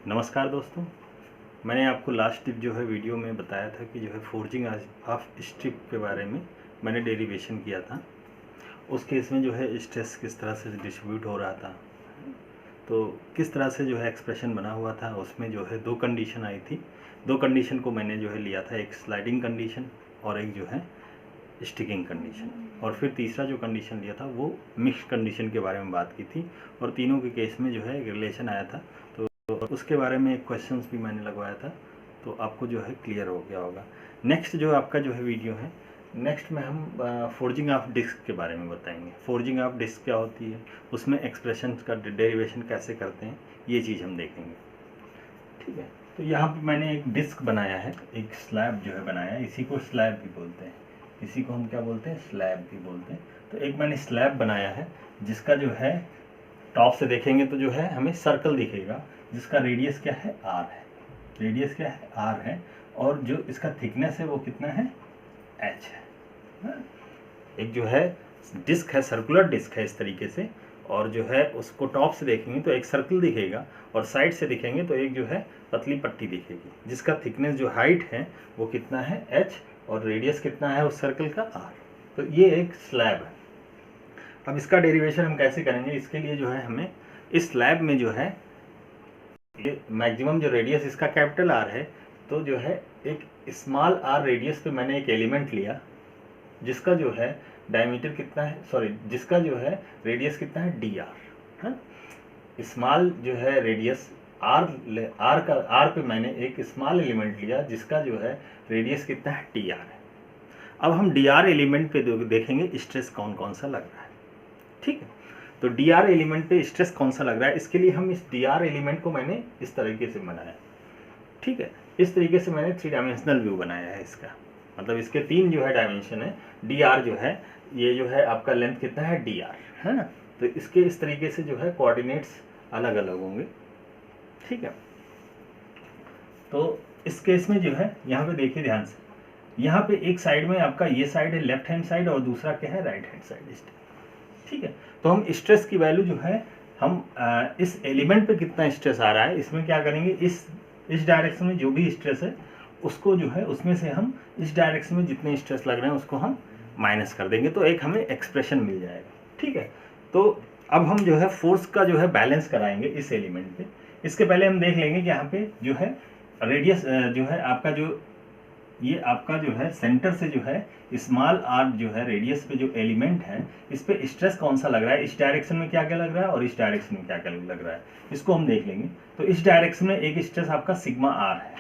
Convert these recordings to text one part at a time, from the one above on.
नमस्कार दोस्तों, मैंने आपको लास्ट जो है वीडियो में बताया था कि जो है फोर्जिंग ऑफ स्ट्रिप के बारे में मैंने डेरिवेशन किया था। उस केस में जो है स्ट्रेस किस तरह से डिस्ट्रीब्यूट हो रहा था, तो किस तरह से जो है एक्सप्रेशन बना हुआ था। उसमें जो है दो कंडीशन आई थी। दो कंडीशन को मैंने जो है लिया था, एक स्लाइडिंग कंडीशन और एक जो है स्टिकिंग कंडीशन, और फिर तीसरा जो कंडीशन लिया था वो मिक्स कंडीशन के बारे में बात की थी। और तीनों के केस में जो है एक रिलेशन आया था, तो उसके बारे में एक क्वेश्चंस भी मैंने लगवाया था, तो आपको जो है क्लियर हो गया होगा। नेक्स्ट जो आपका जो है वीडियो है, नेक्स्ट में हम फोर्जिंग ऑफ डिस्क के बारे में बताएंगे। फोर्जिंग ऑफ डिस्क क्या होती है, उसमें एक्सप्रेशन का डेरिवेशन कैसे करते हैं, ये चीज़ हम देखेंगे। ठीक है, तो यहाँ पे मैंने एक डिस्क बनाया है, एक स्लैब जो है बनाया है। इसी को स्लैब भी बोलते हैं, इसी को हम क्या बोलते हैं, स्लैब भी बोलते हैं। तो एक मैंने स्लैब बनाया है जिसका जो है टॉप से देखेंगे तो जो है हमें सर्कल दिखेगा, जिसका रेडियस क्या है, आर है। रेडियस क्या है, आर है, और जो इसका थिकनेस है वो कितना है, एच है। एक जो है डिस्क है, सर्कुलर डिस्क है इस तरीके से, और जो है उसको टॉप से देखेंगे तो एक सर्कल दिखेगा, और साइड से दिखेंगे तो एक जो है पतली पट्टी दिखेगी, जिसका थिकनेस जो हाइट है वो कितना है, एच, और रेडियस कितना है उस सर्कल का, आर। तो ये एक स्लैब है। अब इसका डेरिवेशन हम कैसे करेंगे, इसके लिए जो है हमें इस स्लैब में जो है ये मैक्सिमम जो रेडियस इसका कैपिटल आर है, तो जो है एक स्मॉल आर रेडियस पे मैंने एक एलिमेंट लिया जिसका जो है डायमीटर कितना है, सॉरी, जिसका जो है रेडियस कितना है, डी आर है। स्मॉल जो है रेडियस आर पे मैंने एक स्मॉल एलिमेंट लिया जिसका जो है रेडियस कितना है, डी आर है। अब हम डी आर एलिमेंट पे देखेंगे स्ट्रेस कौन कौन सा लग रहा है। ठीक है, तो डी आर एलिमेंट पे स्ट्रेस कौन सा लग रहा है, इसके लिए हम इस डी आर एलिमेंट को मैंने इस तरीके से बनाया। ठीक है, इस तरीके से मैंने 3 डायमेंशनल व्यू बनाया है इसका, मतलब इसके 3 जो है डायमेंशन है। डी आर जो है, ये जो है आपका लेंथ कितना है, डी आर है ना। तो इसके इस तरीके से जो है कोऑर्डिनेट्स अलग अलग होंगे। ठीक है, तो इस केस में जो है यहाँ पे देखिए ध्यान से, यहाँ पे एक साइड में आपका ये साइड है लेफ्ट हैंड साइड, और दूसरा क्या है, राइट हैंड साइड। ठीक है, तो हम स्ट्रेस की वैल्यू जो है हम इस एलिमेंट पे कितना स्ट्रेस आ रहा है, इसमें क्या करेंगे, इस डायरेक्शन में जो भी स्ट्रेस है उसको जो है उसमें से हम इस डायरेक्शन में जितने स्ट्रेस लग रहे हैं उसको हम माइनस कर देंगे, तो एक हमें एक्सप्रेशन मिल जाएगा। ठीक है, तो अब हम जो है फोर्स का जो है बैलेंस कराएंगे इस एलिमेंट पे। इसके पहले हम देख लेंगे कि यहाँ पे जो है रेडियस जो है आपका जो ये आपका जो है सेंटर से जो है स्मॉल आर जो है रेडियस पे जो एलिमेंट है, इस पे स्ट्रेस कौन सा लग रहा है, इस डायरेक्शन में क्या क्या लग रहा है और इस डायरेक्शन में क्या क्या लग रहा है, इसको हम देख लेंगे। तो इस डायरेक्शन में एक स्ट्रेस आपका सिग्मा आर है।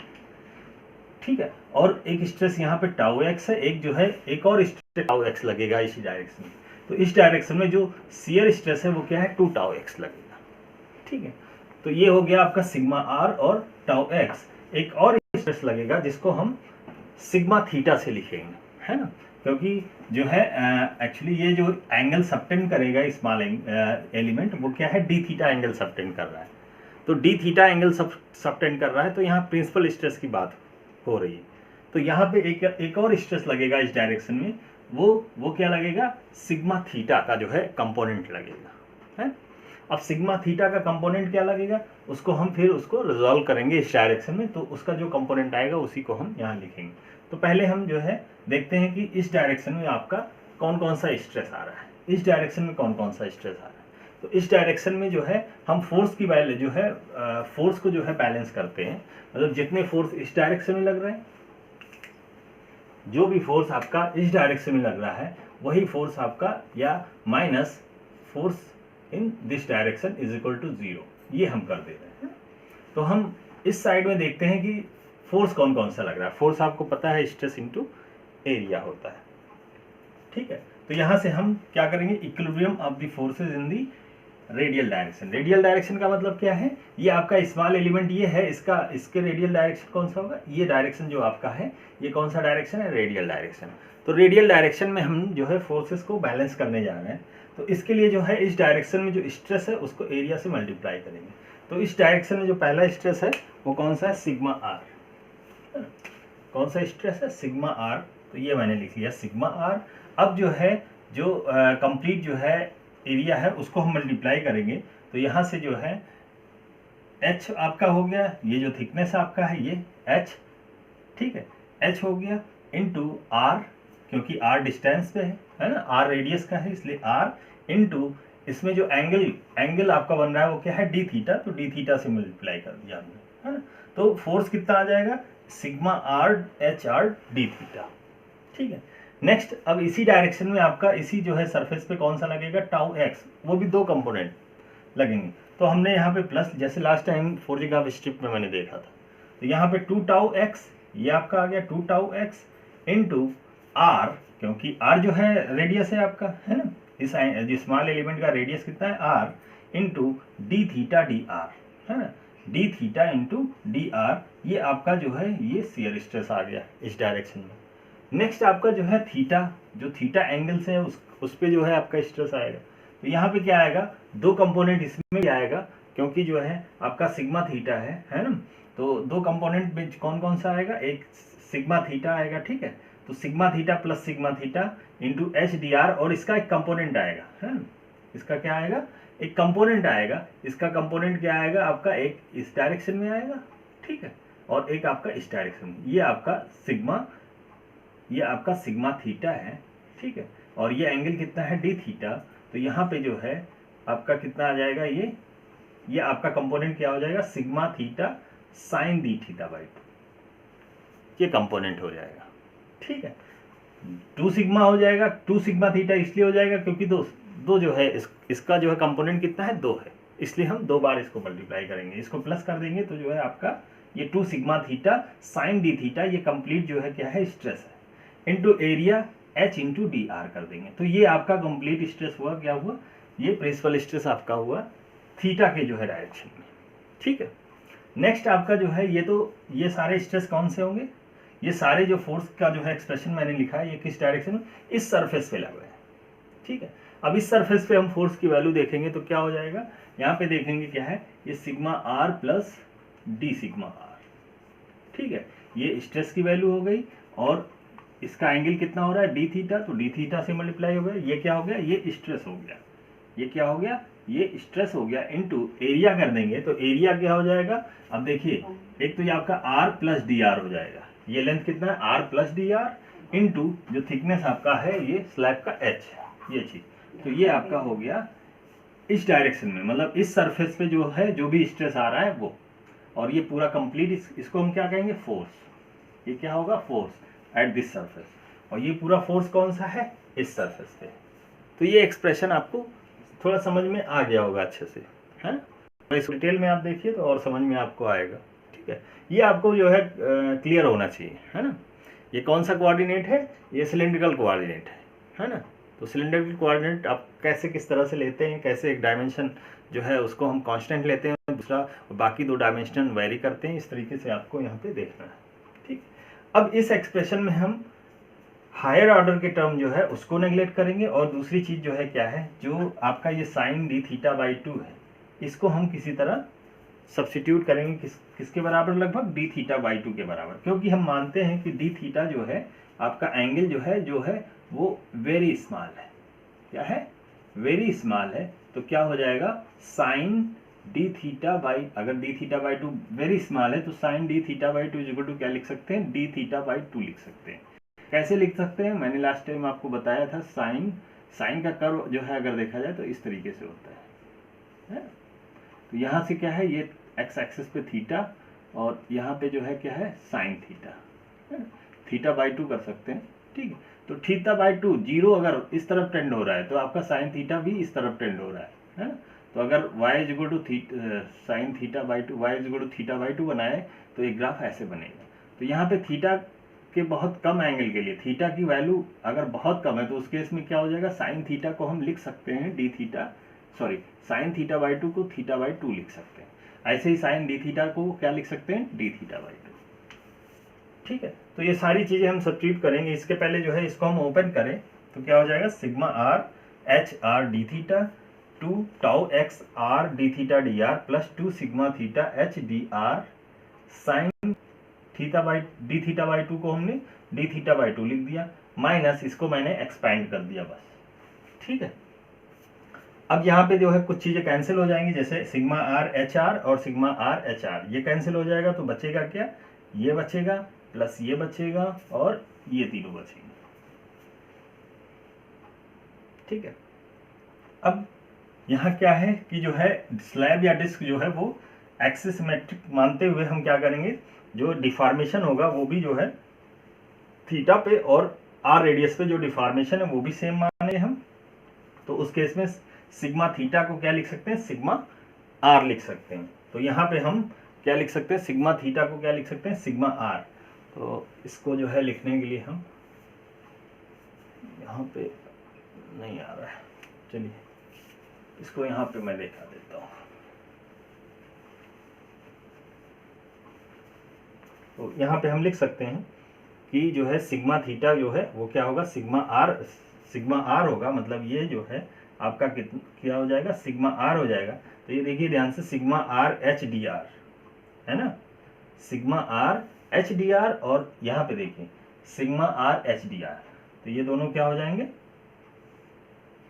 ठीक है, और एक स्ट्रेस यहाँ पे टाउ एक्स है, एक जो है एक और स्ट्रेस टाउ एक्स लगेगा इस डायरेक्शन में। तो इस डायरेक्शन में जो शियर स्ट्रेस है वो क्या है, 2 टाउ एक्स लगेगा। ठीक है, तो ये हो गया आपका सिग्मा आर और टाउ एक्स। एक और स्ट्रेस लगेगा जिसको हम सिग्मा थीटा से लिखेंगे, है ना, क्योंकि जो है एक्चुअली ये जो एंगल सबटेंड करेगा स्मॉल एलिमेंट वो क्या है, डी थीटा एंगल सबटेंड कर रहा है। तो डी थीटा एंगल सबटेंड कर रहा है, तो यहाँ प्रिंसिपल स्ट्रेस की बात हो रही है। तो यहाँ पे एक और स्ट्रेस लगेगा इस डायरेक्शन में, वो क्या लगेगा, सिग्मा थीटा का जो है कंपोनेंट लगेगा, है। अब सिग्मा थीटा का कंपोनेंट क्या लगेगा, उसको हम फिर उसको रिजॉल्व करेंगे इस डायरेक्शन में, तो उसका जो कंपोनेंट आएगा उसी को हम यहाँ लिखेंगे। तो पहले हम जो है देखते हैं कि इस डायरेक्शन में आपका कौन कौन सा स्ट्रेस आ रहा है, इस डायरेक्शन में कौन कौन सा स्ट्रेस आ रहा है। तो इस डायरेक्शन में जो है हम फोर्स की वैल्यू जो है फोर्स को जो है बैलेंस करते हैं, मतलब जितने फोर्स इस डायरेक्शन में लग रहे हैं, जो भी फोर्स आपका इस डायरेक्शन में लग रहा है वही फोर्स आपका, या minus force in this direction is equal to 0, ये हम कर दे रहे हैं। तो हम इस साइड में देखते हैं कि फोर्स कौन कौन सा लग रहा है। फोर्स आपको पता है स्ट्रेस इनटू एरिया होता है। ठीक है, तो यहाँ से हम क्या करेंगे, equilibrium of the forces in the radial direction. Radial direction का मतलब क्या है, ये आपका स्मॉल एलिमेंट ये है, इसके रेडियल डायरेक्शन कौन सा होगा, ये डायरेक्शन जो आपका है ये कौन सा डायरेक्शन है, रेडियल डायरेक्शन। तो रेडियल डायरेक्शन में हम जो है फोर्सेस को बैलेंस करने जा रहे हैं, तो इसके लिए जो है इस डायरेक्शन में जो स्ट्रेस है उसको एरिया से मल्टीप्लाई करेंगे। तो इस डायरेक्शन में जो पहला स्ट्रेस है वो कौन सा है, सिग्मा आर। कौन सा स्ट्रेस है, सिग्मा आर, तो ये मैंने लिख लिया सिग्मा आर। अब जो है जो कंप्लीट जो है एरिया है उसको हम मल्टीप्लाई करेंगे, तो यहाँ से जो है h आपका हो गया, ये जो थिकनेस आपका है ये h, ठीक है, h हो गया इंटू r, क्योंकि r डिस्टेंस पे है ना, r रेडियस का है इसलिए r इंटू इसमें जो एंगल आपका बन रहा है वो क्या है, डी थीटा, तो डी थीटा से मल्टीप्लाई कर दिया हमने, है ना। तो फोर्स कितना आ जाएगा, sigma r H R D theta, ठीक है। नेक्स्ट अब इसी डायरेक्शन में आपका इसी जो है सरफेस पे कौन सा लगेगा, टाउ एक्स, वो भी दो कंपोनेंट लगेंगे। तो हमने यहाँ पे प्लस, जैसे लास्ट टाइम फोरजिग्राफ स्ट्रिप में मैंने देखा था, तो यहाँ पे 2 टाउ एक्स, ये आपका आ गया 2 टाउ एक्स इंटू आर, क्योंकि आर जो है रेडियस है आपका, है ना, इस स्मॉल एलिमेंट का रेडियस कितना है R, into D theta D R, है ना, D theta into D R, ये आपका जो है ये शियर स्ट्रेस आ गया इस डायरेक्शन में। नेक्स्ट आपका जो है थीटा, जो थीटा एंगल से है उस पे जो है आपका स्ट्रेस आएगा। तो यहाँ पे क्या आएगा, दो कंपोनेंट इसमें भी आएगा, क्योंकि जो है आपका सिग्मा थीटा है ना, तो दो कंपोनेंट में कौन कौन सा आएगा, एक सिग्मा थीटा आएगा, ठीक है, तो sigma theta plus sigma theta into H d are, और इसका एक कंपोनेंट आएगा, है ना, इसका क्या आएगा, एक कंपोनेंट आएगा, इसका कंपोनेंट क्या आएगा आपका, एक इस डायरेक्शन में आएगा, ठीक है, और एक आपका इस डायरेक्शन में, ये आपका सिग्मा थीटा है, ठीक है, और ये एंगल कितना है, डी थीटा। तो यहाँ पे जो है आपका कितना आ जाएगा, ये आपका कंपोनेंट क्या हो जाएगा, sigma theta sine D theta by 2, ये कंपोनेंट हो जाएगा, ठीक है। 2 सिग्मा हो जाएगा, 2 सिग्मा थीटा इसलिए हो जाएगा क्योंकि दो जो है इसका जो है कंपोनेंट कितना है, 2 है, इसलिए हम 2 बार इसको मल्टीप्लाई करेंगे, इसको प्लस कर देंगे तो जो है आपका ये 2 sigma theta sine D theta, ये कंप्लीट जो है क्या है, स्ट्रेस है, into area h into D are कर देंगे। तो ये आपका कंप्लीट स्ट्रेस हुआ, क्या हुआ, ये प्रिंसिपल स्ट्रेस आपका हुआ थीटा के जो है डायरेक्शन में, ठीक है। नेक्स्ट आपका जो है ये सारे स्ट्रेस कौन से होंगे, ये सारे जो फोर्स का जो है एक्सप्रेशन मैंने लिखा है, ये किस डायरेक्शन में, इस सरफेस पे लग रहे हैं, ठीक है। अब इस सरफेस पे हम फोर्स की वैल्यू देखेंगे तो क्या हो जाएगा, यहाँ पे देखेंगे क्या है, ये sigma R plus D sigma R, ठीक है, ये स्ट्रेस की वैल्यू हो गई, और इसका एंगल कितना हो रहा है, डी थीटा, तो डी थीटा से मल्टीप्लाई हो गया, ये क्या हो गया, ये स्ट्रेस हो गया, ये क्या हो गया, ये स्ट्रेस हो गया, इनटू एरिया कर देंगे तो एरिया क्या हो जाएगा, अब देखिए एक तो ये आपका आर प्लस डी आर हो जाएगा, ये लेंथ कितना है R plus D R, into जो थिकनेस आपका है ये स्लैब का एच, ये चीज, तो ये आपका हो गया इस डायरेक्शन में, मतलब इस सरफेस पे जो है जो भी स्ट्रेस आ रहा है वो, और ये पूरा कंप्लीट इसको हम क्या कहेंगे, फोर्स, ये क्या होगा, फोर्स एट दिस सरफेस, और ये पूरा फोर्स कौन सा है, इस सरफेस पे। तो ये एक्सप्रेशन आपको थोड़ा समझ में आ गया होगा अच्छे से, है ना, तो इस डिटेल में आप देखिए तो और समझ में आपको आएगा, ठीक है। ये आपको जो है क्लियर होना चाहिए, है ना। ये कौन सा कोऑर्डिनेट है, ये सिलेंड्रिकल कोऑर्डिनेट है ना, तो सिलेंड्रिकल कोऑर्डिनेट आप कैसे किस तरह से लेते हैं, कैसे एक डायमेंशन जो है उसको हम कांस्टेंट लेते हैं, दूसरा बाकी 2 डायमेंशन वेरी करते हैं, इस तरीके से आपको यहाँ पे देखना है, ठीक। अब इस एक्सप्रेशन में हम हायर ऑर्डर के टर्म जो है उसको नेगलेक्ट करेंगे, और दूसरी चीज जो है क्या है, जो आपका ये साइन डी थीटा बाई 2 है, इसको हम किसी तरह सब्स्टिट्यूट करेंगे, किसके बराबर, लगभग डी थीटा बाई 2 के बराबर, क्योंकि हम मानते हैं कि डी थीटा जो है आपका एंगल जो है वो वेरी स्मॉल है, क्या है, वेरी स्मॉल है, तो क्या हो जाएगा, साइन डी थीटा बाई, अगर D theta by 2 very small है तो sine D theta by 2 equal to क्या लिख सकते हैं, डी थीटा बाई 2 लिख सकते हैं। कैसे लिख सकते हैं, मैंने लास्ट टाइम आपको बताया था, साइन का कर्व जो है अगर देखा जाए तो इस तरीके से होता है? तो यहाँ से क्या है, ये एक्स एक्सिस पे थीटा, और यहाँ पे जो है क्या है, साइन थीटा, थीटा बाई 2 कर सकते हैं, ठीक है। तो थीटा बाई 2 0 अगर इस तरफ टेंड हो रहा है तो आपका साइन थीटा भी इस तरफ टेंड हो रहा है ना। तो अगर y is equal to sine theta by 2, y is equal to theta by 2 बनाए तो एक ग्राफ ऐसे बनेगा। तो यहाँ पे थीटा के बहुत कम एंगल के लिए थीटा की वैल्यू अगर बहुत कम है तो उस केस में क्या हो जाएगा, साइन थीटा को हम लिख सकते हैं D theta, sorry sine theta by 2 को थीटा बाई 2 लिख सकते हैं। ऐसे ही साइन डी थीटा को क्या लिख सकते हैं, डी थीटा बाई 2, ठीक है। तो ये सारी चीजें हम सब्स्टिट्यूट करेंगे। इसके पहले जो है इसको हम ओपन करें तो क्या हो जाएगा, sigma R H R D theta 2 tau x R D theta D are plus 2 sigma theta H d are sign theta by D theta by 2 को हमने डी थीटा बाई 2 लिख दिया, माइनस इसको मैंने एक्सपैंड कर दिया बस, ठीक है। अब यहाँ पे जो है कुछ चीज़ें कैंसिल हो जाएंगी, जैसे सिग्मा आर एच आर और सिग्मा आर एच आर, ये कैंसिल हो जाएगा, तो बचेगा क्या, ये बचेगा प्लस ये बचेगा और ये तीनों बचेंगे। ठीक है, अब यहाँ क्या है कि जो है स्लैब या डिस्क जो है वो एक्सिस सिमेट्रिक मानते हुए हम क्या करेंगे, जो डिफॉर्मेशन होगा वो भी जो है थीटा पे और आर रेडियस पे जो डिफॉर्मेशन है वो भी सेम माने हम। तो उस केस में सिग्मा थीटा को क्या लिख सकते हैं, सिग्मा आर लिख सकते हैं। तो यहाँ पे हम क्या लिख सकते हैं, सिग्मा थीटा को क्या लिख सकते हैं, सिग्मा आर। तो इसको जो है लिखने के लिए हम यहाँ पे नहीं आ रहा है, चलिए इसको यहाँ पे मैं दिखा देता हूँ। तो यहाँ पे हम लिख सकते हैं कि जो है सिग्मा थीटा जो है वो क्या होगा, सिग्मा आर होगा, मतलब ये जो है आपका क्या हो जाएगा, सिग्मा आर हो जाएगा। तो ये देखिए ध्यान से, sigma R H d R है ना, sigma R H d are, और यहाँ पे देखिए sigma R H d are, तो ये दोनों क्या हो जाएंगे,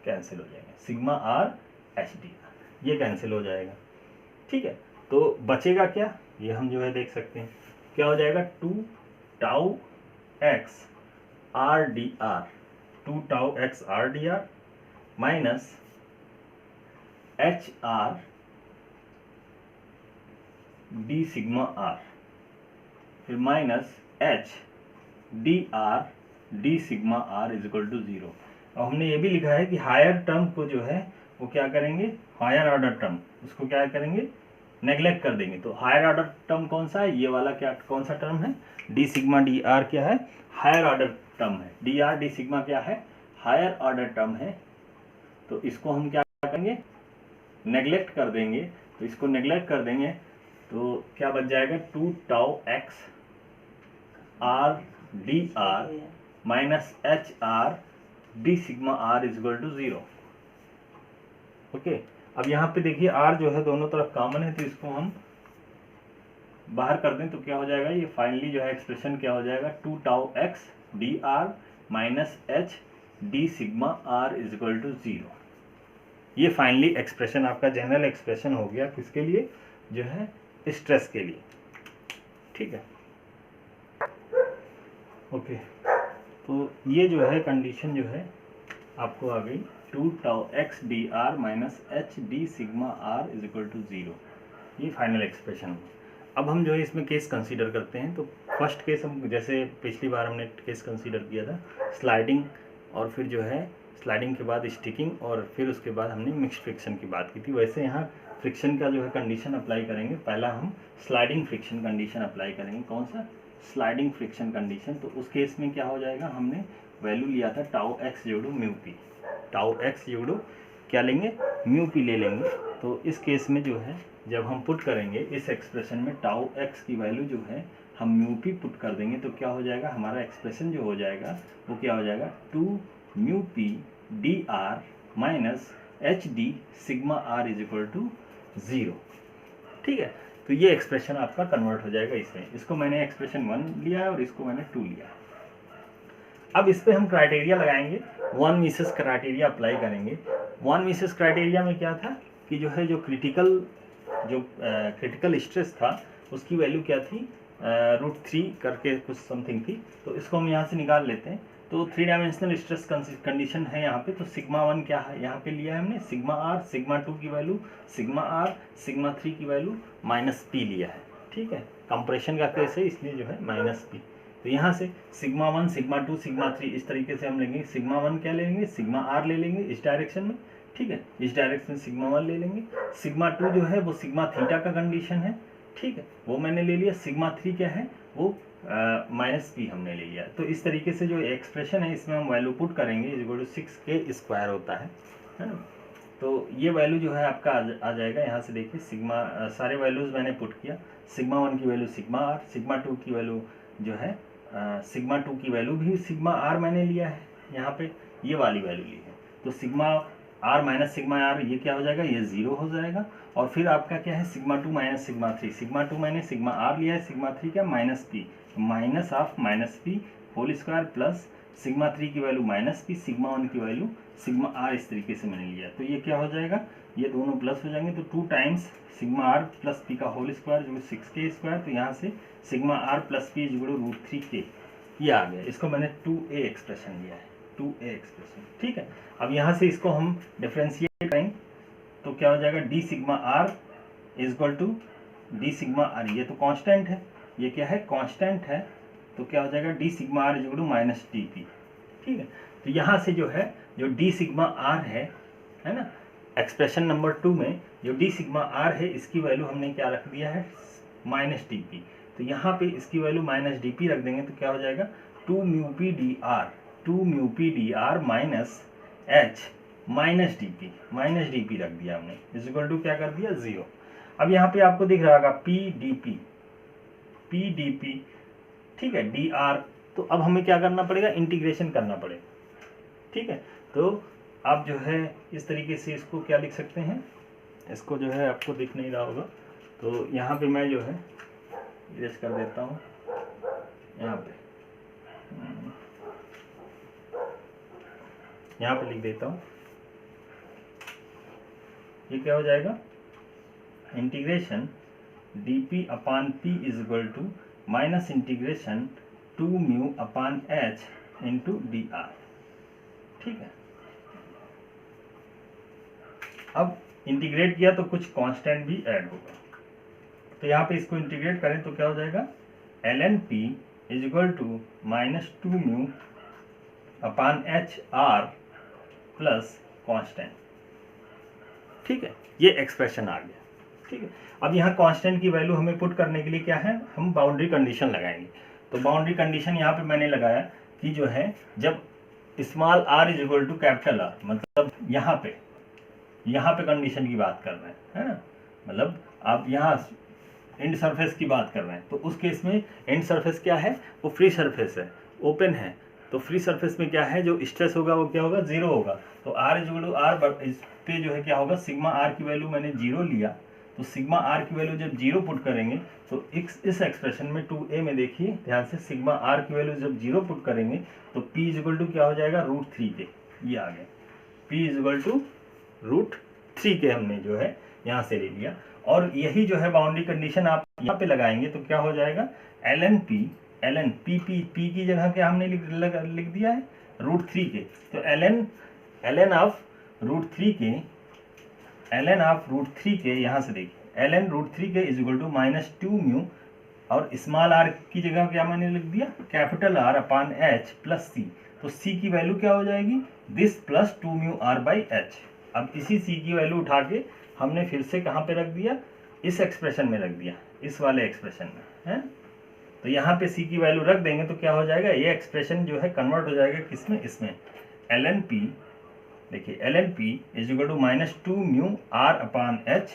कैंसिल हो जाएंगे, sigma R H d R ये कैंसिल हो जाएगा। ठीक है, तो बचेगा क्या, ये हम जो है देख सकते हैं क्या हो जाएगा, 2 tau x R D r, 2 tau x R D R minus H R D sigma r, फिर minus H d r D sigma are is equal to 0। अब हमने ये भी लिखा है कि हायर टर्म को जो है वो क्या करेंगे, हायर ऑर्डर टर्म, उसको क्या करेंगे, नेग्लेक्ट कर देंगे। तो हायर ऑर्डर टर्म कौन सा है, ये वाला क्या कौन सा टर्म है, डी सिग्मा डी आर क्या है, हायर ऑर्डर टर्म है, डी आर डी सिग्मा क्या है, हायर ऑर्डर टर्म है। तो इसको हम क्या करेंगे, नेग्लेक्ट कर देंगे। तो इसको नेग्लेक्ट कर देंगे तो क्या बच जाएगा, 2 tau x R D R minus H R D sigma are is equal to 0। Okay, अब यहाँ पे देखिए आर जो है दोनों तरफ कॉमन है, तो इसको हम बाहर कर दें तो क्या हो जाएगा, ये फाइनली जो है एक्सप्रेशन क्या हो जाएगा, 2 tau X D are minus H D sigma are is equal to 0। ये फाइनली एक्सप्रेशन आपका जनरल एक्सप्रेशन हो गया, किसके लिए, जो है स्ट्रेस के लिए। ठीक है, ओके, तो ये जो है कंडीशन जो है आपको आ गई, 2 tau X D are minus H D sigma are is equal to 0, ये फाइनल एक्सप्रेशन हो। अब हम जो है इसमें केस कंसीडर करते हैं। तो फर्स्ट केस हम, जैसे पिछली बार हमने केस कंसीडर किया था स्लाइडिंग, और फिर जो है स्लाइडिंग के बाद स्टिकिंग, और फिर उसके बाद हमने मिक्स्ड फ्रिक्शन की बात की थी। वैसे यहाँ फ्रिक्शन का जो है कंडीशन अप्लाई करेंगे, पहला हम स्लाइडिंग फ्रिक्शन कंडीशन अप्लाई करेंगे। कौन सा, स्लाइडिंग फ्रिक्शन कंडीशन। तो उस केस में क्या हो जाएगा, हमने वैल्यू लिया था टाउ एक्स जोड़ो म्यू पी, टाउ एक्स जोड़ो क्या लेंगे, म्यू पी ले लेंगे। तो इस केस में जो है जब हम पुट करेंगे इस एक्सप्रेशन में टाउ एक्स की वैल्यू जो है हम म्यू पी पुट कर देंगे, तो क्या हो जाएगा, हमारा एक्सप्रेशन जो हो जाएगा वो क्या हो जाएगा, 2 mu P D are minus H D sigma are is equal to 0। ठीक है, तो ये एक्सप्रेशन आपका कन्वर्ट हो जाएगा इसमें। इसको मैंने एक्सप्रेशन 1 लिया है और इसको मैंने 2 लिया है। अब इस पे हम क्राइटेरिया लगाएंगे, 1 मिसेस क्राइटेरिया अप्लाई करेंगे। 1 मिसेस क्राइटेरिया में क्या था कि जो है जो क्रिटिकल स्ट्रेस था उसकी वैल्यू क्या थी, √3 करके कुछ समथिंग थी। तो इसको हम यहाँ से निकाल लेते हैं। तो 3 डायमेंशनल स्ट्रेस कंडीशन है यहाँ पे। तो सिग्मा 1 क्या है, यहाँ पे लिया है हमने सिग्मा आर, सिग्मा 2 की वैल्यू सिग्मा आर, सिग्मा 3 की वैल्यू -p लिया है। ठीक है, कंप्रेशन का केस है इसलिए जो है -p। तो यहाँ से सिग्मा 1, सिग्मा 2, सिग्मा 3 इस तरीके से हम लेंगे। सिग्मा 1 क्या ले लेंगे, सिग्मा आर ले लेंगे इस डायरेक्शन में। ठीक है, इस डायरेक्शन में सिग्मा 1 ले लेंगे। सिग्मा 2 जो है वो सिग्मा थीटा का कंडीशन है। ठीक है, वो मैंने ले लिया। सिग्मा 3 क्या है, वो -p हमने ले लिया। तो इस तरीके से जो एक्सप्रेशन है इसमें हम वैल्यू पुट करेंगे, इक्वल टू 6k² होता है ना। तो ये वैल्यू जो है आपका आ जाएगा। यहाँ से देखिए सिग्मा सारे वैल्यूज़ मैंने पुट किया। सिग्मा 1 की वैल्यू सिग्मा आर, सिग्मा 2 की वैल्यू जो है सिग्मा 2 की वैल्यू भी सिग्मा आर मैंने लिया है, यहाँ पे ये वाली वैल्यू ली है। तो sigma R minus sigma R ये क्या हो जाएगा, ये 0 हो जाएगा। और फिर आपका क्या है सिग्मा 2 माइनस सिग्मा 3, सिग्मा 2 मैंने सिग्मा आर लिया है, सिग्मा 3 क्या -p, minus of -p whole square plus sigma 3 की वैल्यू -p, सिग्मा 1 की वैल्यू सिग्मा आर इस तरीके से मैंने लिया, तो ये क्या हो जाएगा, ये दोनों प्लस हो जाएंगे, तो 2 times sigma R plus P का होल स्क्वायर जो 6k स्क्वायर, तो यहाँ से sigma R plus P equal to √3k ये आ गया। इसको मैंने 2a एक्सप्रेशन लिया है, 2a एक्सप्रेशन, ठीक है। अब यहाँ से इसको हम डिफ्रेंशिएट करेंगे तो क्या हो जाएगा, D sigma R equal to D sigma R, ये तो कांस्टेंट है, ये क्या है, कांस्टेंट है, तो क्या हो जाएगा, D sigma R equal to minus D P, ठीक है। तो यहाँ से जो है, जो डी सिग्मा आर है ना, एक्सप्रेशन नंबर 2 में जो डी सिग्मा आर है इसकी वैल्यू हमने क्या रख दिया है, माइनस डी पी, तो यहाँ पे इसकी वैल्यू माइनस डी पी रख देंगे तो क्या हो जाएगा, 2 mu P D are minus H minus D P रख दिया हमने, इज इक्वल टू क्या कर दिया, 0। अब यहाँ पे आपको दिख रहा होगा पी डी पी, ठीक है, डी आर, तो अब हमें क्या करना पड़ेगा, इंटीग्रेशन करना पड़ेगा, ठीक है। तो आप जो है इस तरीके से इसको क्या लिख सकते हैं, इसको जो है आपको दिख नहीं रहा होगा, तो यहाँ पे मैं जो है इरेज कर देता हूँ, यहाँ पे लिख देता हूँ, ये क्या हो जाएगा, integration D P upon P is equal to minus integration 2 mu upon H into D R, ठीक है। अब इंटीग्रेट किया तो कुछ कांस्टेंट भी ऐड होगा, तो यहाँ पे इसको इंटीग्रेट करें तो क्या हो जाएगा, ln p is equal to minus 2 mu upon H R plus constant, ठीक है, ये एक्सप्रेशन आ गया, ठीक है। अब यहाँ कांस्टेंट की वैल्यू हमें पुट करने के लिए क्या है, हम बाउंड्री कंडीशन लगाएंगे, तो बाउंड्री कंडीशन यहाँ पे मैंने लगाया कि जो है, जब small r is equal to capital R, मतलब यहाँ पे कंडीशन की बात कर रहे हैं, है ना, मतलब आप यहाँ एंड सरफेस की बात कर रहे हैं, तो उस केस में एंड सरफेस क्या है, वो फ्री सरफेस है, ओपन है, तो फ्री सरफेस में क्या है, जो स्ट्रेस होगा वो क्या होगा, 0 होगा, तो r is equal to r, इस पे जो है क्या होगा, सिग्मा r की वैल्यू मैंने 0 लिया, तो सिग्मा r की वैल्यू जब 0 पुट करेंगे तो इस एक्सप्रेशन में 2a में देखिए ध्यान से, सिग्मा r की वैल्यू जब 0 पुट करेंगे तो p इज इक्वल टू क्या हो जाएगा, √3k, ये आ गया, p is equal to √3k हमने जो है यहाँ से ले लिया, और यही जो है बाउंड्री कंडीशन आप यहाँ पे लगाएंगे तो क्या हो जाएगा, ln p की जगह क्या हमने लिख दिया है, √3k, तो ln ऑफ √3k यहाँ से देखिए, ln √3k is equal to minus 2 mu, और स्मॉल r की जगह क्या मैंने लिख दिया, capital R upon h plus c, तो c की वैल्यू क्या हो जाएगी, this plus 2 mu r by h। अब इसी c की वैल्यू उठा के हमने फिर से कहाँ पे रख दिया, इस एक्सप्रेशन में रख दिया, इस वाले एक्सप्रेशन में है, तो यहाँ पे c की वैल्यू रख देंगे तो क्या हो जाएगा, ये एक्सप्रेशन जो है कन्वर्ट हो जाएगा किसमें, इसमें ln p, देखिए ln p is equal to minus 2 mu r upon h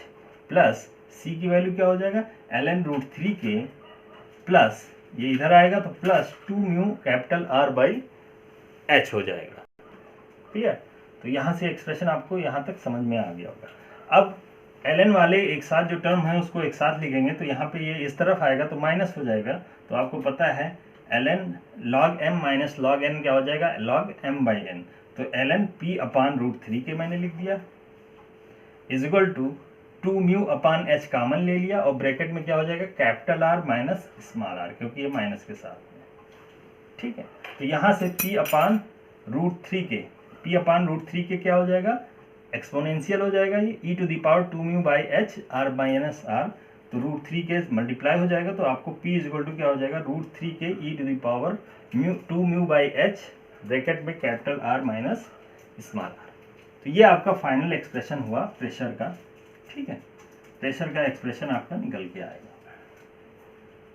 plus c की वैल्यू क्या हो जाएगा, ln √3k प्लस ये इधर आएगा तो plus 2 mu capital R by h हो जाएगा, ठीक है। तो यहाँ से एक्सप्रेशन आपको यहाँ तक समझ में आ गया होगा। अब ln वाले एक साथ जो टर्म है उसको एक साथ लिखेंगे तो यहाँ पे ये इस तरफ आएगा तो माइनस हो जाएगा, तो आपको पता है ln log m minus log n क्या हो जाएगा, log m बाई n, तो ln p अपान √3k मैंने लिख दिया is equal to 2 mu upon h common ले लिया, और ब्रैकेट में क्या हो जाएगा, capital R minus small r, क्योंकि ये माइनस के साथ है, ठीक है। तो यहाँ से p अपान √3k क्या हो जाएगा, एक्सपोनेंशियल हो जाएगा, ये e to the power 2 mu by h r minus r, तो √3k मल्टीप्लाई हो जाएगा, तो आपको p इज इक्वल टू क्या हो जाएगा, √3k e to the power 2 mu by h bracket में capital R minus small r। तो ये आपका फाइनल एक्सप्रेशन हुआ प्रेशर का, ठीक है, प्रेशर का एक्सप्रेशन आपका निकल के आएगा।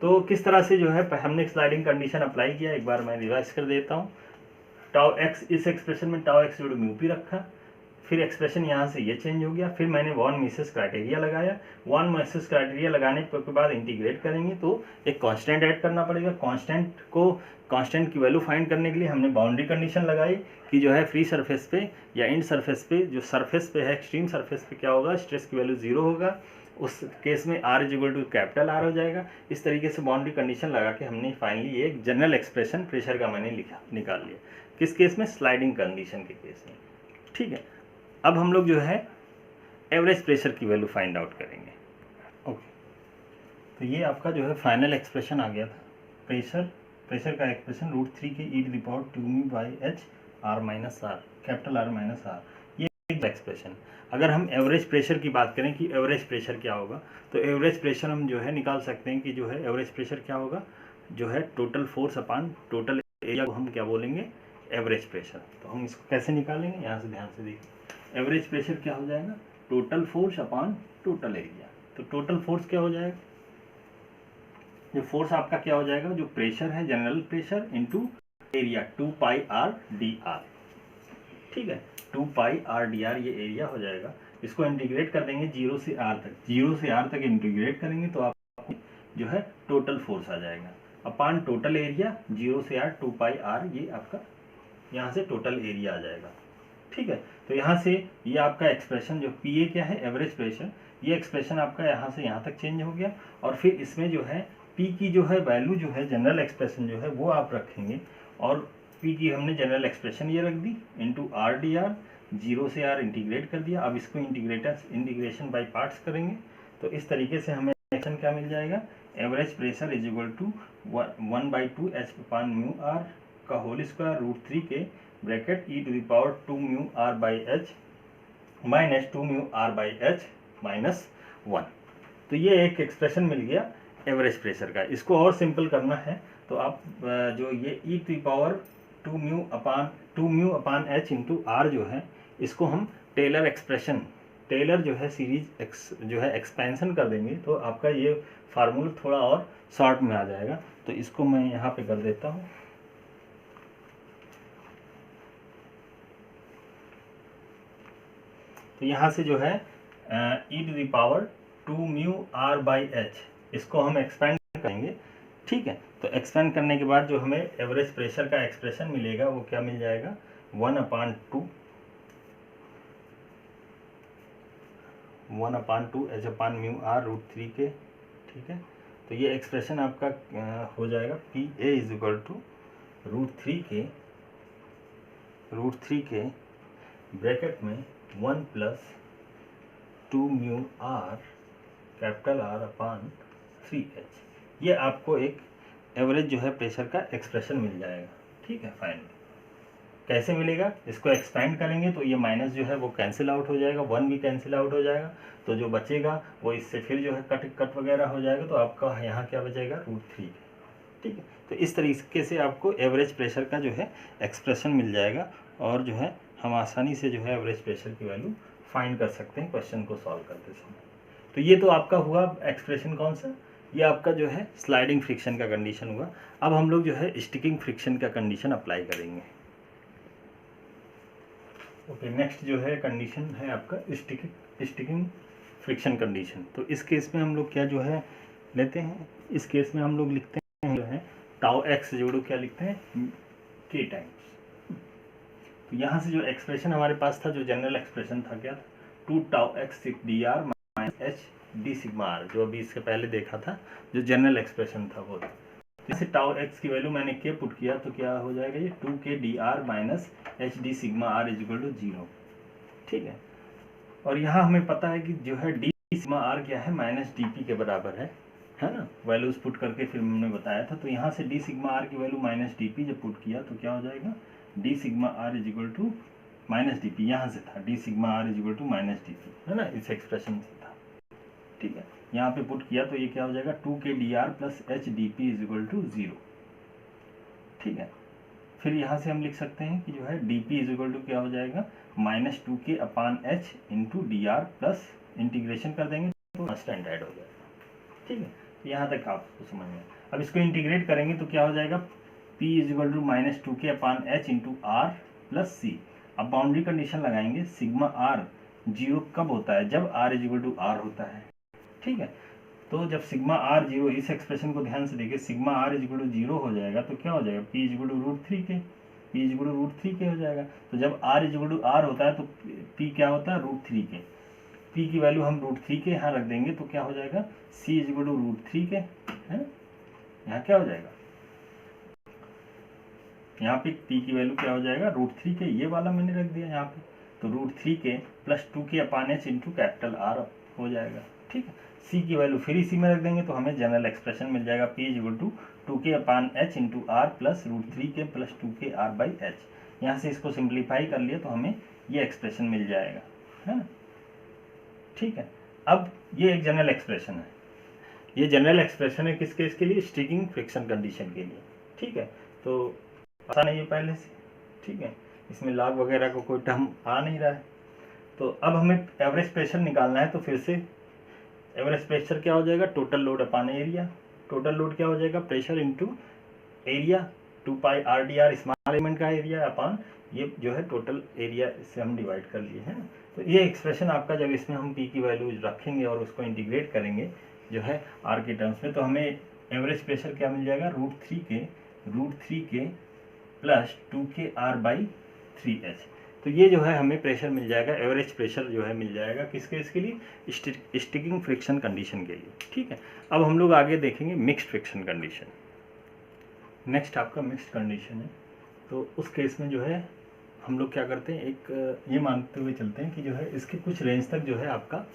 तो किस तरह से जो है हमने स्लाइडिंग कंडीशन अप्लाई किया, एक बार मैं रिवाइज कर देता हूँ। टाउ एक्स, इस एक्सप्रेशन में टाउ एक्स जो म्यू पी रखा, फिर एक्सप्रेशन यहाँ से ये चेंज हो गया, फिर मैंने वॉन मिसेस क्राइटेरिया लगाया, वॉन मिसेस क्राइटेरिया लगाने के बाद इंटीग्रेट करेंगे तो एक कांस्टेंट ऐड करना पड़ेगा, कांस्टेंट की वैल्यू फाइंड करने के लिए हमने बाउंड्री कंडीशन लगाई कि जो है फ्री सरफेस पे या एंड सरफेस पे, जो सरफेस पे है एक्सट्रीम सरफेस पे क्या होगा, स्ट्रेस की वैल्यू 0 होगा, उस केस में R is equal to capital R हो जाएगा। इस तरीके से बाउंड्री कंडीशन लगा के हमने फाइनली एक जनरल एक्सप्रेशन प्रेशर का मैंने निकाल लिया, किस केस में, स्लाइडिंग कंडीशन के केस में। ठीक है, अब हम लोग जो है एवरेज प्रेशर की वैल्यू फाइंड आउट करेंगे। ओके, तो ये आपका जो है फाइनल एक्सप्रेशन आ गया था। प्रेशर का एक्सप्रेशन √3 के e⁻²μ/h r-r, कैपिटल R-R, ये एक एक्सप्रेशन। अगर हम एवरेज प्रेशर की बात करें कि एवरेज प्रेशर क्या होगा, तो एवरेज प्रेशर हम जो है निकाल सकते हैं कि जो है एवरेज प्रेशर क्या होगा, जो है total force upon total area को हम क्या बोलेंगे, एवरेज प्रेशर। तो हम इसको कैसे निकालेंगे, यहाँ से ध्यान से देखिए। एवरेज प्रेशर क्या हो जाएगा, total force upon total area. तो टोटल फोर्स क्या हो जाएगा, जो फोर्स आपका क्या हो जाएगा, जो प्रेशर है general pressure into area 2πr/dr। ठीक है, 2πr/dr ये एरिया हो जाएगा। इसको इंटीग्रेट कर देंगे 0 से r तक, 0 से r तक इंटीग्रेट करेंगे तो आपको जो है टोटल फोर्स आ जाएगा अपॉन टोटल एरिया 0 से r 2πr, ये आपका यहाँ से टोटल एरिया आ जाएगा। ठीक है, तो यहाँ से ये आपका एक्सप्रेशन जो PA क्या है, एवरेज प्रेशर, ये एक्सप्रेशन आपका यहाँ से यहाँ तक चेंज हो गया। और फिर इसमें जो है P की जो है वैल्यू जो है जनरल एक्सप्रेशन जो है वो आप रखेंगे, और P की हमने जनरल एक्सप्रेशन ये रख दी इंटू r/dr, 0 से r इंटीग्रेट कर दिया। अब इसको इंटीग्रेशन बाय पार्ट्स करेंगे तो इस तरीके से हमें एक्सप्रेशन क्या मिल जाएगा, average pressure is equal to 1/2h/μr का होल स्क्वायर √3 के bracket e⁻²μr/h minus 2μr/h minus 1। तो ये एक एक्सप्रेशन मिल गया एवरेज प्रेशर का। इसको और सिंपल करना है तो आप जो ये e⁻²μ/h इंटू r जो है, इसको हम टेलर एक्सप्रेशन, टेलर जो है सीरीज जो है एक्सपेंशन कर देंगे तो आपका ये फार्मूला थोड़ा और शॉर्ट में आ जाएगा। तो इसको मैं यहाँ पे कर देता हूँ। तो यहाँ से जो है e⁻²μr/h इसको हम एक्सपेंड करेंगे। ठीक है, तो एक्सपेंड करने के बाद जो हमें एवरेज प्रेशर का एक्सप्रेशन मिलेगा वो क्या मिल जाएगा, 1/2 h/μr √3 के। ठीक है, तो ये एक्सप्रेशन आपका हो जाएगा PA इज इक्वल टू √3 के ब्रैकेट में 1 + 2μr कैपिटल R/3h। ये आपको एक एवरेज जो है प्रेशर का एक्सप्रेशन मिल जाएगा। ठीक है, फाइनल कैसे मिलेगा, इसको एक्सपेंड करेंगे तो ये माइनस जो है वो कैंसिल आउट हो जाएगा, 1 भी कैंसिल आउट हो जाएगा, तो जो बचेगा वो इससे फिर जो है कट वगैरह हो जाएगा, तो आपका यहाँ क्या बचेगा, √3। ठीक है, तो इस तरीके से आपको एवरेज प्रेशर का जो है एक्सप्रेशन मिल जाएगा, और जो है हम आसानी से जो है एवरेज प्रेशर की वैल्यू फाइंड कर सकते हैं क्वेश्चन को सॉल्व करते समय। तो ये तो आपका हुआ एक्सप्रेशन कौन सा, ये आपका जो है स्लाइडिंग फ्रिक्शन का कंडीशन हुआ। अब हम लोग जो है स्टिकिंग फ्रिक्शन का कंडीशन अप्लाई करेंगे। ओके, नेक्स्ट जो है कंडीशन है आपका स्टिकिंग फ्रिक्शन कंडीशन। तो इस केस में हम लोग क्या जो है लेते हैं, इस केस में हम लोग लिखते हैं जो है τx जोड़ो क्या लिखते हैं, k टाइम्स। तो यहाँ से जो एक्सप्रेशन हमारे पास था, जो जनरल एक्सप्रेशन था क्या था, 2τx dr - h d∑r, जो अभी इसके पहले देखा था, जो जनरल एक्सप्रेशन था वो। जैसे τx की वैल्यू मैंने k पुट किया तो क्या हो जाएगा, ये 2k dr - h d∑r = 0। ठीक है, और यहाँ हमें पता है कि जो है d∑r क्या है, -dp के बराबर है ना, वैल्यूज पुट करके फिर हमने बताया था। तो यहाँ से d∑r की वैल्यू -dp जब पुट किया तो क्या हो जाएगा, d∑r = -dp, यहाँ से था d∑r = -dp, है ना, इस एक्सप्रेशन से था। ठीक है, यहाँ पे पुट किया तो ये क्या हो जाएगा, 2k dr + h dp = 0। ठीक है, फिर यहाँ से हम लिख सकते हैं कि जो है dp = क्या हो जाएगा, -2k/h × dr प्लस इंटीग्रेशन कर देंगे तो कांस्टेंट ऐड हो जाएगा। ठीक है, तो यहाँ तक आपको समझ में। अब इसको इंटीग्रेट करेंगे तो क्या हो जाएगा, p = -2k/h × r + c। अब बाउंड्री कंडीशन लगाएंगे, सिग्मा r 0 कब होता है, जब r = r होता है। ठीक है, तो जब सिग्मा r 0, इस एक्सप्रेशन को ध्यान से देखिए, सिग्मा r = 0 हो जाएगा तो क्या हो जाएगा, p = √3k, p = √3k हो जाएगा। तो जब r = r होता है तो p क्या होता है, √3k। p की वैल्यू हम √3k यहाँ रख देंगे तो क्या हो जाएगा, c = √3k है। यहाँ क्या हो जाएगा, यहाँ पे p की वैल्यू क्या हो जाएगा, √3k, ये वाला मैंने रख दिया यहाँ पे। तो √3k plus 2k upon H into capital R हो जाएगा। ठीक है, सी की वैल्यू फिर इसी में रख देंगे तो हमें जनरल एक्सप्रेशन मिल जाएगा P equal to 2k upon H into R plus √3k plus 2k R by H. यहाँ से इसको सिंप्लीफाई कर लिया तो हमें ये एक्सप्रेशन मिल जाएगा, है ना। ठीक है, अब ये एक जनरल एक्सप्रेशन है, ये जनरल एक्सप्रेशन है किस केस के लिए, स्टिकिंग फ्रिक्शन कंडीशन के लिए। ठीक है, तो आसान है ये पहले से। ठीक है, इसमें लॉग वगैरह को कोई टर्म आ नहीं रहा है। तो अब हमें एवरेज प्रेशर निकालना है, तो फिर से एवरेज प्रेशर क्या हो जाएगा, total load upon area. Total load क्या हो जाएगा, pressure into area 2 pi r D r small element का एरिया अपान ये जो है टोटल एरिया, इससे हम डिवाइड कर लिए हैं। तो ये एक्सप्रेशन आपका जब इसमें हम पी की वैल्यूज रखेंगे और उसको इंटीग्रेट करेंगे जो है आर के टर्म्स में, तो हमें एवरेज प्रेशर क्या मिल जाएगा, √3k plus 2k R by 3h। तो ये जो है हमें प्रेशर मिल जाएगा, एवरेज प्रेशर जो है मिल जाएगा किसके, इसके लिए स्टिकिंग फ्रिक्शन कंडीशन के लिए। ठीक है, अब हम लोग आगे देखेंगे मिक्स्ड फ्रिक्शन कंडीशन। नेक्स्ट आपका मिक्स्ड कंडीशन है, तो उस केस में जो है हम लोग क्या करते हैं, एक ये मानते हुए चलते हैं कि जो है इसके कुछ रेंज तक जो है आपका,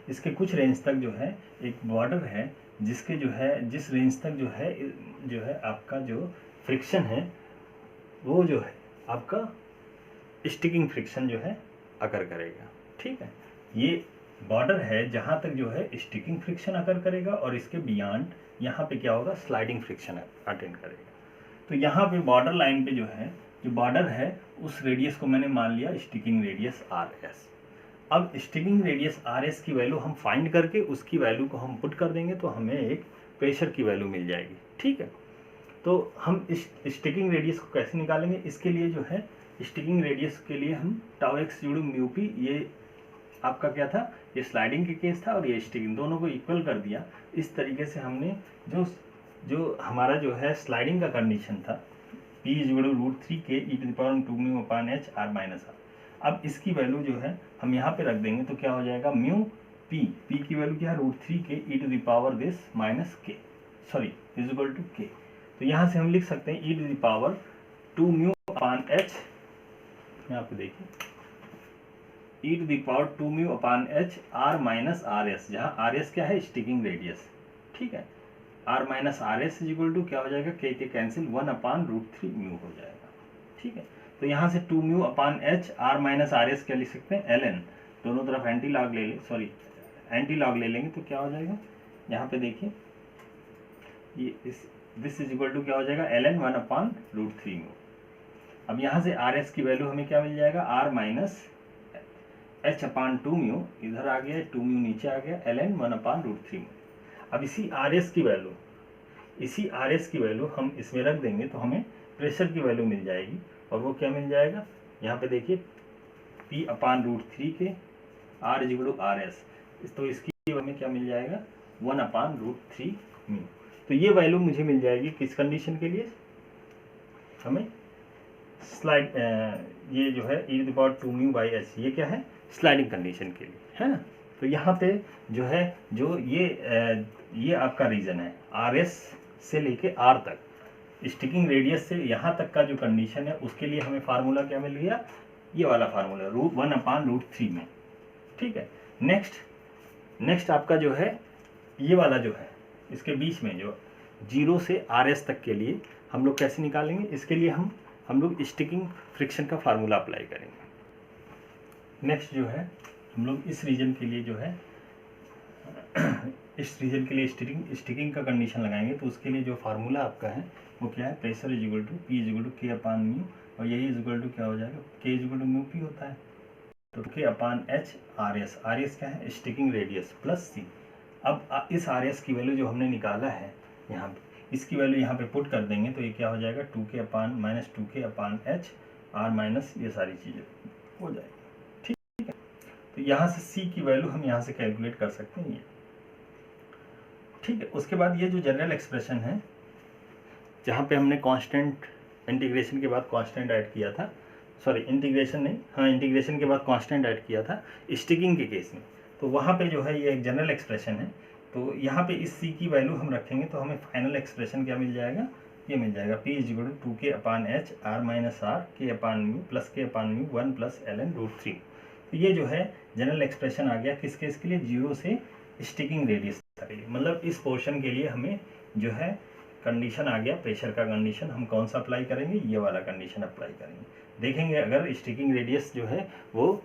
इसके कुछ रेंज तक जो है एक बॉर्डर है जिसके जो है जिस रेंज तक जो है आपका जो फ्रिक्शन है वो जो है आपका स्टिकिंग फ्रिक्शन जो है अकर करेगा। ठीक है, ये बॉर्डर है जहाँ तक जो है स्टिकिंग फ्रिक्शन अकर करेगा और इसके बियॉन्ड यहाँ पे क्या होगा, स्लाइडिंग फ्रिक्शन अटेंड करेगा। तो यहाँ पे बॉर्डर लाइन पे जो है, जो बॉर्डर है उस रेडियस को मैंने मान लिया स्टिकिंग रेडियस RS। अब स्टिकिंग रेडियस RS की वैल्यू हम फाइंड करके उसकी वैल्यू को हम पुट कर देंगे तो हमें एक प्रेशर की वैल्यू मिल जाएगी। ठीक है, तो हम इस स्टिकिंग रेडियस को कैसे निकालेंगे, इसके लिए जो है स्टिकिंग रेडियस के लिए हम टाउ एक्स जोड़ो म्यू पी, ये आपका क्या था, ये स्लाइडिंग के केस था और ये स्टिकिंग, दोनों को इक्वल कर दिया। इस तरीके से हमने जो हमारा जो है स्लाइडिंग का कंडीशन था P equal to √3k e⁻²μ upon H R minus R. अब इसकी वैल्यू जो है हम यहाँ पे रख देंगे तो क्या हो जाएगा, म्यू पी की वैल्यू क्या है, √3k e⁻² sorry is equal to k। तो यहाँ से हम लिख सकते हैं e⁻² अपान एच, यहाँ पे देखिए e⁻² upon H R minus r s, जहाँ आर एस क्या है, स्टिकिंग रेडियस। ठीक है, r minus r s equal to क्या हो जाएगा, के कैंसिल 1 अपान √3μ हो जाएगा। ठीक है, तो यहाँ से 2μ upon H R minus r s क्या लिख सकते हैं, ln, दोनों तरफ एंटी लॉग ले लेंगे तो क्या हो जाएगा, यहाँ पे देखिए ये दिस इज इक्वल टू क्या हो जाएगा, ln 1 अपान √3μ। अब यहाँ से आर एस की वैल्यू हमें क्या मिल जाएगा, आर माइनस एच अपान 2μ, इधर आ गया 2μ नीचे आ गया, ln 1 अपान √3μ। अब इसी आर एस की वैल्यू हम इसमें रख देंगे तो हमें प्रेशर की वैल्यू मिल जाएगी, और वो क्या मिल जाएगा, यहाँ पे देखिए P upon √3k R is equal to RS, तो इसकी हमें क्या मिल जाएगा, 1 अपान √3μ। तो ये वैल्यू मुझे मिल जाएगी किस कंडीशन के लिए, हमें स्लाइड ये जो है e⁻²μ/h, ये क्या है, स्लाइडिंग कंडीशन के लिए, है ना। तो यहाँ पे जो है जो ये आपका रीजन है RS से लेके R तक, स्टिकिंग रेडियस से यहाँ तक का जो कंडीशन है उसके लिए हमें फार्मूला क्या मिल गया, ये वाला फार्मूला 1 अपान √3 में। ठीक है, नेक्स्ट आपका जो है ये वाला जो है इसके बीच में जो 0 से RS तक के लिए हम लोग कैसे निकालेंगे, इसके लिए हम लोग स्टिकिंग फ्रिक्शन का फार्मूला अप्लाई करेंगे। नेक्स्ट जो है हम लोग इस रीजन के लिए जो है इस रीजन के लिए स्टिकिंग का कंडीशन लगाएंगे, तो उसके लिए जो फार्मूला आपका है वो क्या है, pressure is equal to P is equal to K upon mu, और यही इज इक्वल टू क्या हो जाएगा, K is equal to mu P होता है, तो K अपान एच RS क्या है, स्टिकिंग रेडियस प्लस C। अब इस RS की वैल्यू जो हमने निकाला है यहाँ पे, इसकी वैल्यू यहाँ पे पुट कर देंगे तो ये क्या हो जाएगा, 2K upon H R minus ये सारी चीज़ें हो जाएगी। ठीक है, तो यहाँ से C की वैल्यू हम यहाँ से कैलकुलेट कर सकते हैं ये। ठीक है, उसके बाद ये जो जनरल एक्सप्रेशन है जहाँ पे हमने कांस्टेंट इंटीग्रेशन के बाद कांस्टेंट ऐड किया था, सॉरी इंटीग्रेशन नहीं, हाँ इंटीग्रेशन के बाद कांस्टेंट ऐड किया था स्टिकिंग के केस में, तो वहाँ पे जो है ये एक जनरल एक्सप्रेशन है। तो यहाँ पे इस C की वैल्यू हम रखेंगे तो हमें फाइनल एक्सप्रेशन क्या मिल जाएगा, ये मिल जाएगा P is equal to 2K upon H R minus R K upon mu plus K upon mu 1 plus ln √3। तो ये जो है जनरल एक्सप्रेशन आ गया किस केस के लिए, 0 से स्टिकिंग रेडियस तक के लिए। मतलब इस पोर्शन के लिए हमें जो है कंडीशन आ गया, प्रेशर का कंडीशन हम कौन सा अप्लाई करेंगे, ये वाला कंडीशन अप्लाई करेंगे। देखेंगे अगर स्टिकिंग रेडियस जो है वो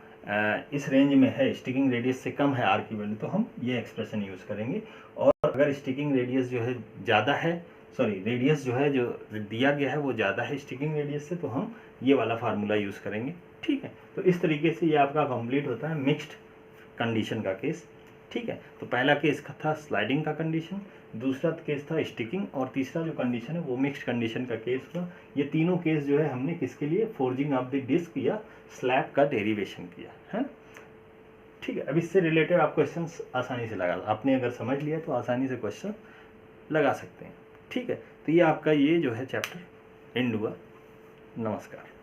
इस रेंज में है, स्टिकिंग रेडियस से कम है आर की वैल्यू, तो हम ये एक्सप्रेशन यूज़ करेंगे। और अगर स्टिकिंग रेडियस जो है ज़्यादा है, सॉरी रेडियस जो है जो दिया गया है वो ज़्यादा है स्टिकिंग रेडियस से, तो हम ये वाला फार्मूला यूज़ करेंगे। ठीक है, तो इस तरीके से ये आपका कंप्लीट होता है मिक्स्ड कंडीशन का केस। ठीक है, तो पहला केस का था स्लाइडिंग का कंडीशन, दूसरा केस था स्टिकिंग, और तीसरा जो कंडीशन है वो मिक्स्ड कंडीशन का केस हुआ। ये तीनों केस जो है हमने किसके लिए, फोर्जिंग ऑफ द डिस्क या स्लैब का डेरिवेशन किया है ना। ठीक है, अब इससे रिलेटेड आप क्वेश्चन आसानी से लगा, आपने अगर समझ लिया तो आसानी से क्वेश्चन लगा सकते हैं। ठीक है, तो ये आपका ये जो है चैप्टर एंड हुआ। नमस्कार।